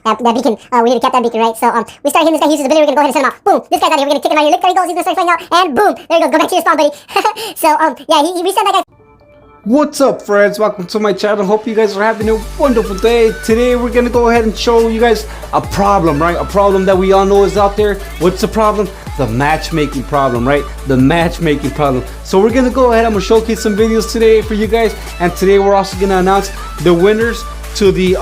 that beacon. We need to cap that beacon, right? So we start hitting this guy. He uses the ability. We're gonna go ahead and send him out. Boom! This guy's out here. We're gonna kick him out here. Look, there he goes. He's gonna start flying out, and boom! There he goes. Go back to your spawn, buddy. So yeah, he reset that guy. What's up, friends? Welcome to my channel. Hope you guys are having a wonderful day. Today we're gonna go ahead and show you guys a problem, right? A problem that we all know is out there. What's the problem? The matchmaking problem, right? The matchmaking problem. So we're gonna go ahead. I'm gonna showcase some videos today for you guys, and today we're also gonna announce the winners to the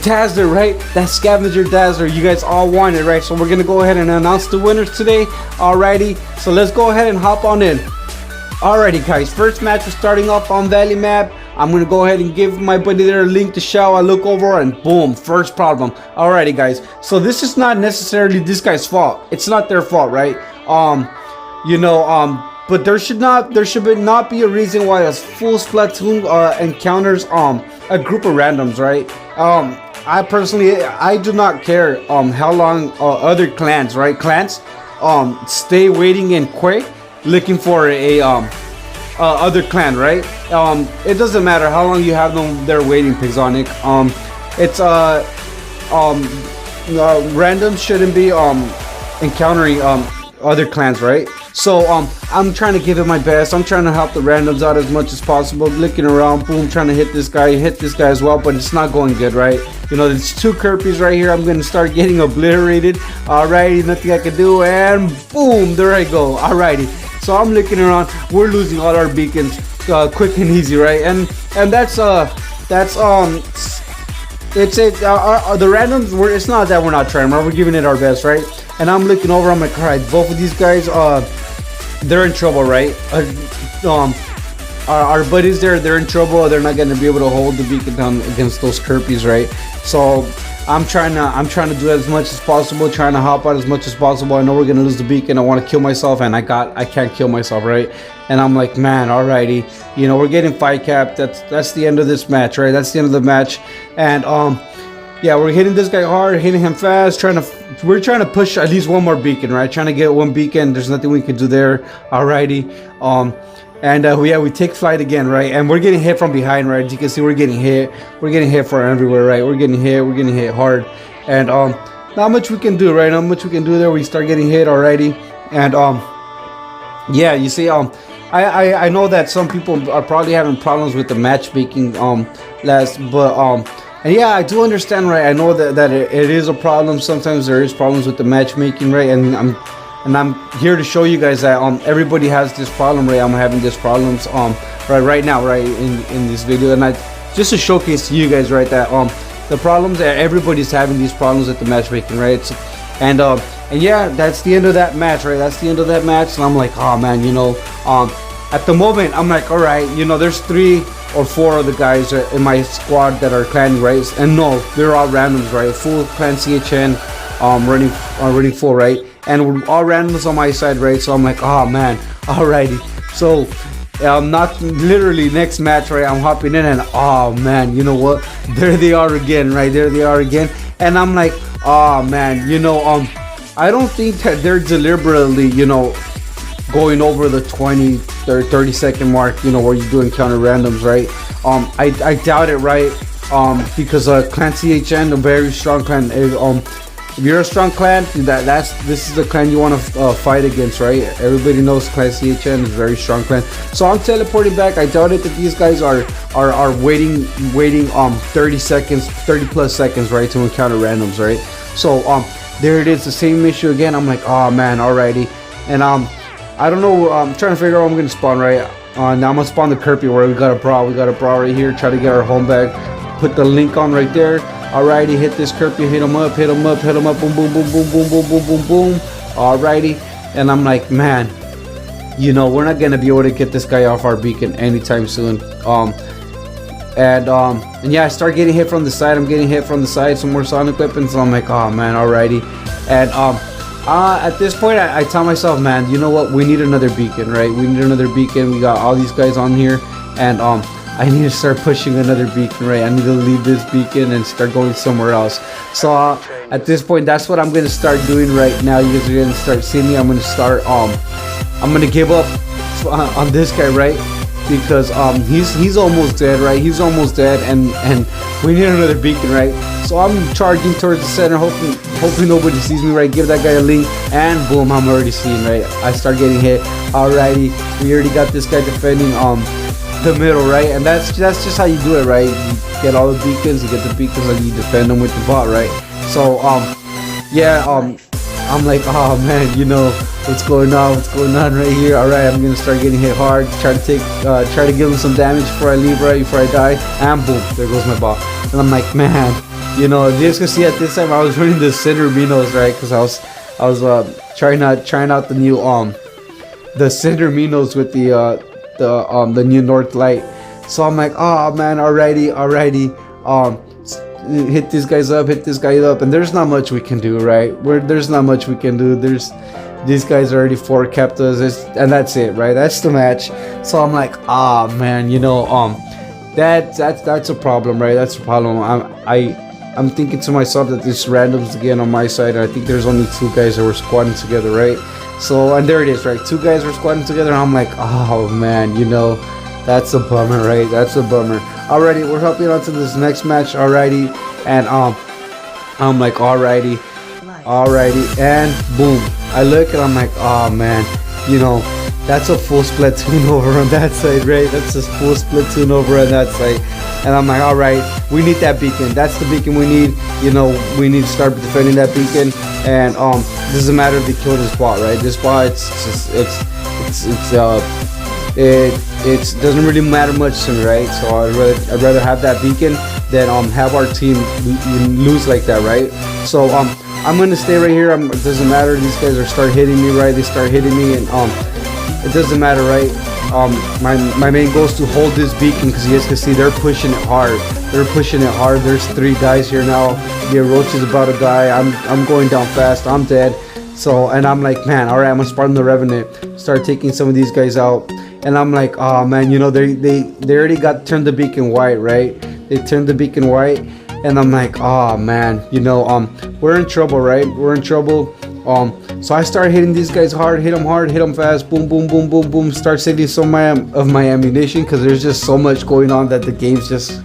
Dazzler, right? That scavenger Dazzler you guys all wanted, right? So we're gonna go ahead and announce the winners today. Alrighty, so let's go ahead and hop on in. Alrighty guys, first match we're starting off on Valley Map. I'm gonna go ahead and give my buddy there a link to show. I look over and boom, first problem. Alrighty guys, so this is not necessarily this guy's fault. It's not their fault, right? But there should not be a reason why a full Splatoon encounters a group of randoms, right? I personally do not care how long other clans, right? Clans stay waiting in Quake looking for a other clan, right? It doesn't matter how long you have them there waiting, Pixonic. It's random shouldn't be encountering other clans, right? So I'm trying to give it my best. I'm trying to help the randoms out as much as possible, looking around, boom, trying to hit this guy as well, but it's not going good, right? You know, there's two Kirpies right here. I'm gonna start getting obliterated. Alrighty, nothing I can do, and boom, there I go. Alrighty, so I'm looking around. We're losing all our beacons quick and easy, right? And that's the randoms. It's not that we're not trying, right? We're giving it our best, right? And I'm looking over. I'm like, all right, both of these guys, they're in trouble, right? Our buddies there, they're in trouble. They're not gonna be able to hold the beacon down against those Kirpies, right? So I'm trying to do as much as possible, trying to hop out as much as possible. I know we're gonna lose the beacon. I want to kill myself, and I can't kill myself, right? And I'm like, man, alrighty, you know, we're getting fight capped. That's the end of this match, right? That's the end of the match, and yeah, we're hitting this guy hard, hitting him fast, we're trying to push at least one more beacon, right? Trying to get one beacon. There's nothing we can do there. Alrighty, we take flight again, right? And we're getting hit from behind, right? As you can see, we're getting hit from everywhere, right? We're getting hit hard, and not much we can do, right? Not much we can do there. We start getting hit already, and yeah, you see, I know that some people are probably having problems with the matchmaking and yeah, I do understand, right? I know that it is a problem. Sometimes there is problems with the matchmaking, right? And I'm here to show you guys that everybody has this problem, right? I'm having these problems right now, right, in this video, and just to showcase to you guys, right, that the problems that everybody's having these problems with the matchmaking, right? And yeah, that's the end of that match, right? That's the end of that match, and I'm like, oh man, you know, at the moment I'm like, all right, you know, there's 3 or 4 of the guys in my squad that are clan, right? And no, they're all randoms, right? Full clan CHN, running full, right? And we're all randoms on my side, right? So I'm like, oh man, alrighty. So not literally next match, right? I'm hopping in, and oh man, you know what? There they are again, right? There they are again, and I'm like, oh man, you know, I don't think that they're deliberately, you know, going over the 20 or 30 second mark, you know, where you do encounter randoms, right? I doubt it, right? Because clan CHN, a very strong clan. If you're a strong clan, this is the clan you want to fight against, right? Everybody knows clan CHN is a very strong clan. So I'm teleporting back. I doubt it that these guys are waiting 30 seconds, 30 plus seconds, right, to encounter randoms, right? So there it is, the same issue again. I'm like, oh man, alrighty, and I don't know. I'm trying to figure out where I'm gonna spawn, right? Now I'm gonna spawn the Kirby where we got a bra right here. Try to get our home bag. Put the link on right there. Alrighty, hit this Kirby, hit him up, boom, boom, boom, boom, boom, boom, boom, boom, boom, boom. Alrighty, and I'm like, man, you know, we're not gonna be able to get this guy off our beacon anytime soon. And yeah, I start getting hit from the side. I'm getting hit from the side. Some more sonic weapons. So I'm like, oh man, alrighty, and at this point, I tell myself, man, you know what? We need another beacon, right? We need another beacon. We got all these guys on here, and I need to start pushing another beacon, right? I need to leave this beacon and start going somewhere else. So at this point, that's what I'm gonna start doing right now. You guys are gonna start seeing me. I'm gonna start. I'm gonna give up on this guy, right? because he's almost dead, right? He's almost dead, and we need another beacon, right? So I'm charging towards the center, hoping nobody sees me, right? Give that guy a link, and boom, I'm already seen, right? I start getting hit. Alrighty, we already got this guy defending the middle, right? And that's just how you do it, right? You get all the beacons, you get the beacons, and you defend them with the bot, right? So yeah, I'm like, oh man, you know what's going on right here. All right, I'm gonna start getting hit hard, try to give him some damage before I leave, right before I die, and boom, there goes my bot. And I'm like, man, you know, if you guys can see at this time I was running the Cinder Minos, right? Because I was trying out the new the Cinder Minos with the new North Light. So I'm like, oh man, alrighty, hit these guys up, and there's not much we can do, right? There's not much we can do. These guys already 4 kept us, and that's it, right? That's the match. So I'm like, ah man, you know, that's a problem, right? That's a problem. I'm thinking to myself that this randoms again on my side, and I think there's only 2 guys that were squatting together, right? So, and there it is, right? 2 guys were squatting together, and I'm like, oh man, you know, that's a bummer, right? That's a bummer. Alrighty, we're helping on to this next match, alrighty, and I'm like, alrighty, and boom, I look and I'm like, oh man, you know, that's a full Splatoon over on that side, right? That's a full Splatoon over on that side, and I'm like, alright, we need that beacon. That's the beacon we need. You know, we need to start defending that beacon, and this is a matter of they kill this bot, right? This bot, it doesn't really matter much to me, right? So I'd rather have that beacon than have our team lose like that, right? So I'm gonna stay right here. It doesn't matter. These guys start hitting me, right? They start hitting me, and it doesn't matter, right? My main goal is to hold this beacon, because you guys can see they're pushing it hard. There's 3 guys here now. The Roach is about to die. I'm going down fast. I'm dead. So, and I'm like, man, all right, I'm gonna Spartan the Revenant, start taking some of these guys out. And I'm like, oh man, you know, they already turned the beacon white, right? They turned the beacon white, and I'm like, oh man, you know, we're in trouble, right? We're in trouble. So I start hitting these guys hard, hit them fast, boom, boom, boom, boom, boom. Start saving some of my ammunition, because there's just so much going on that the game's just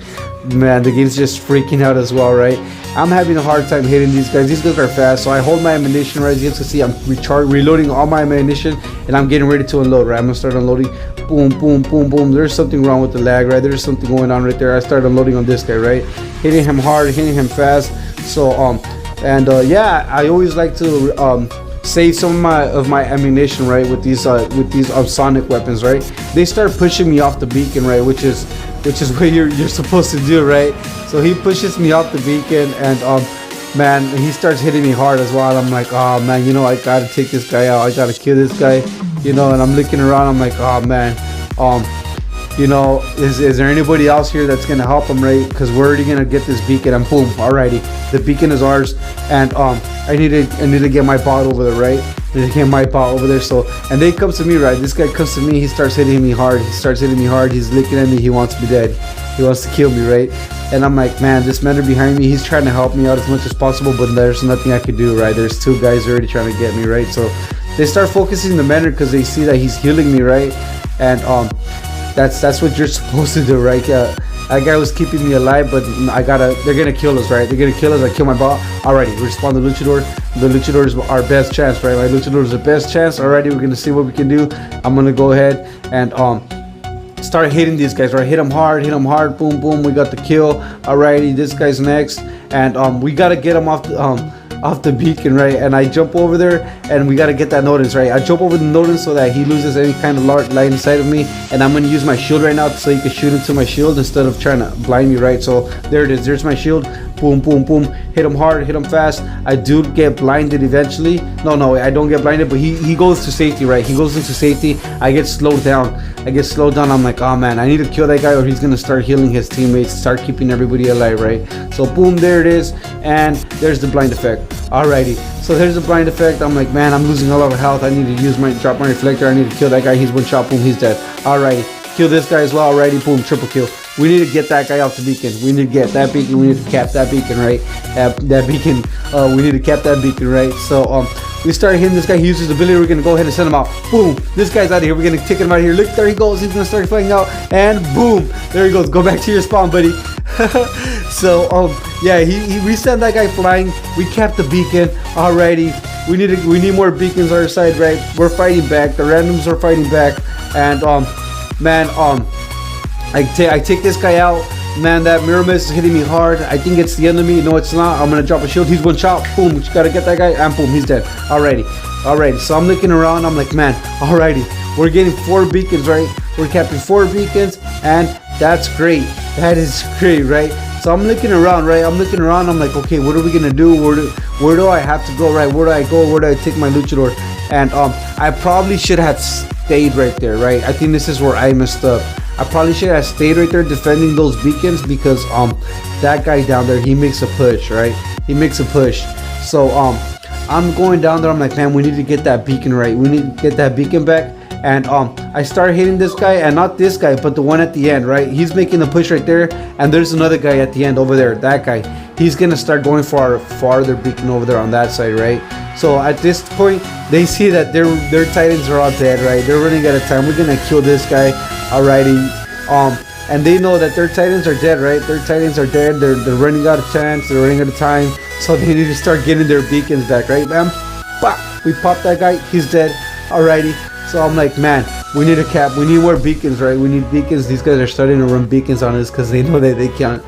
freaking out as well, right? I'm having a hard time hitting these guys. These guys are fast, so I hold my ammunition, right? As you guys can see, I'm reloading all my ammunition, and I'm getting ready to unload, right? I'm gonna start unloading. Boom, boom, boom, boom. There's something wrong with the lag, right? There's something going on right there. I start unloading on this guy, right? Hitting him hard, hitting him fast. So yeah, I always like to save some of my ammunition, right? With these sonic weapons, right? They start pushing me off the beacon, right? Which is what you're supposed to do, right? So he pushes me off the beacon, and man, he starts hitting me hard as well. I'm like, oh man, you know, I gotta take this guy out. I gotta kill this guy, you know. And I'm looking around. I'm like, oh man, you know, is there anybody else here that's gonna help him, right? Because we're already gonna get this beacon, and boom, alrighty, the beacon is ours. And I need to get my bot over there, right? I need to get my bot over there. So, and they come to me, right? This guy comes to me. He starts hitting me hard. He's looking at me. He wants me dead. He wants to kill me, right? And I'm like, man, this mentor behind me, he's trying to help me out as much as possible, but there's nothing I could do, right? There's 2 guys already trying to get me, right? So they start focusing the mentor, because they see that he's healing me, right? And that's what you're supposed to do, right? That guy was keeping me alive, but they're gonna kill us, right? They're gonna kill us. I kill my bot. Alrighty, we respawn the Luchador. The Luchador is our best chance, right? My Luchador is the best chance. Alrighty, we're gonna see what we can do. I'm gonna go ahead and start hitting these guys, right? Hit them hard, boom, boom. We got the kill. Alrighty, this guy's next, and we gotta get him off the beacon, right? And I jump over there, and we gotta get that notice, right? I jump over the notice so that he loses any kind of light inside of me, and I'm gonna use my shield right now so he can shoot into my shield instead of trying to blind me, right? So there it is. There's my shield. Boom, boom, boom. Hit him hard, hit him fast. I do get blinded eventually. No, I don't get blinded, but he goes to safety, right? He goes into safety. I get slowed down. I'm like, oh man, I need to kill that guy, or he's gonna start healing his teammates, start keeping everybody alive, right? So boom, there it is, and there's the blind effect. Alrighty, so there's the blind effect. I'm like, man, I'm losing a lot of health. I need to drop my reflector. I need to kill that guy. He's 1 shot. Boom, he's dead. Alrighty, kill this guy as well. Alrighty, boom, triple kill. We need to get that guy off the beacon. We need to get that beacon. We need to cap that beacon, right? That beacon. We need to cap that beacon, right? So we start hitting this guy. He uses the ability. We're gonna go ahead and send him out. Boom, this guy's out of here. We're gonna kick him out of here. Look, there he goes. He's gonna start flying out, and boom, there he goes. Go back to your spawn, buddy. So yeah, we sent that guy flying. We capped the beacon. Alrighty, we need more beacons on our side, right? We're fighting back. The randoms are fighting back, and man, I take this guy out. Man, that mirror mist is hitting me hard. I think it's the enemy. No, it's not. I'm gonna drop a shield. He's one shot. Boom. You gotta get that guy. And boom, he's dead. Alrighty. So I'm looking around. I'm like, man, alrighty. We're getting 4 beacons, right? We're capturing 4 beacons, and that's great. That is great, right? So I'm looking around, right? I'm like, okay, what are we gonna do? Where do I have to go, right? Where do I go? Where do I take my luchador? And I probably should have stayed right there, right? I think this is where I messed up. I probably should have stayed right there defending those beacons, because that guy down there, he makes a push, right? He makes a push. So I'm going down there. I'm like, man, we need to get that beacon right. We need to get that beacon back. And I start hitting this guy, and not this guy, but the one at the end, right? He's making the push right there, and there's another guy at the end over there. That guy, he's gonna start going for our farther beacon over there on that side, right? So at this point, they see that their titans are all dead, right? They're running out of time. We're gonna kill this guy, alrighty. And they know that their titans are dead, right? Their titans are dead. They're running out of chance. They're running out of time. So they need to start getting their beacons back, right, man? Bah! We pop that guy. He's dead. Alrighty. So I'm like, man, we need a cap. We need more beacons, right? We need beacons. These guys are starting to run beacons on us because they know that they can't.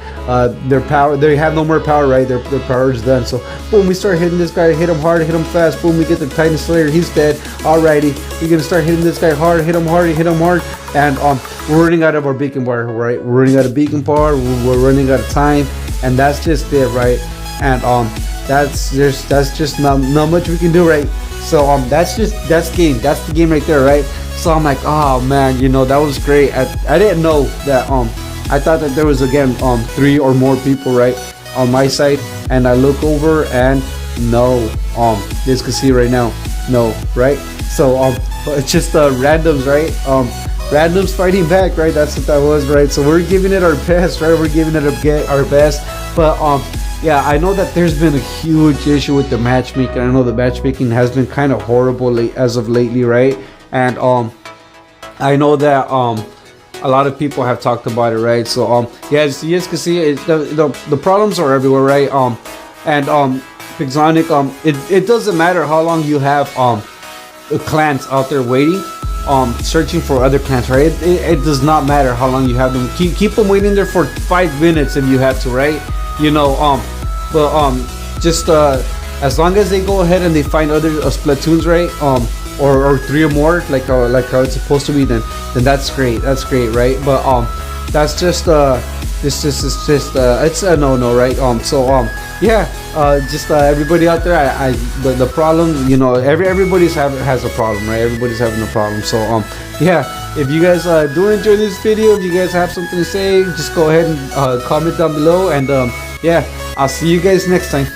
Their power, they have no more power, right? Their power is done. So boom, we start hitting this guy. Hit him hard, hit him fast. Boom, we get the Titan Slayer. He's dead. Alrighty, we're gonna start hitting this guy hard. Hit him hard, hit him hard. And we're running out of our beacon bar, right? We're running out of beacon bar. We're running out of time, and that's just it, right? And that's just not much we can do, right? So that's the game right there, right? So I'm like, oh man, you know, that was great. I didn't know that I thought that there was again 3 or more people, right, on my side, and I look over and no, you can see right now, no, right? So it's just randoms, right? Randoms fighting back, right? That's what that was, right? So we're giving it our best, right? We're giving it our best, but yeah, I know that there's been a huge issue with the matchmaking. I know the matchmaking has been kind of horrible as of lately, right? And I know that a lot of people have talked about it, right? So yeah, as you guys can see, the problems are everywhere, right? And Pixonic, it doesn't matter how long you have clans out there waiting, searching for other clans, right? It does not matter how long you have them. Keep them waiting there for 5 minutes if you have to, right? You know, but just as long as they go ahead and they find other Splatoons, right? Or 3 or more, like how it's supposed to be, then that's great. That's great, right? But that's just it's a no, right? Yeah, just everybody out there, the problem, you know, everybody's has a problem, right? Everybody's having a problem. So yeah, if you guys do enjoy this video, if you guys have something to say, just go ahead and comment down below, and yeah, I'll see you guys next time.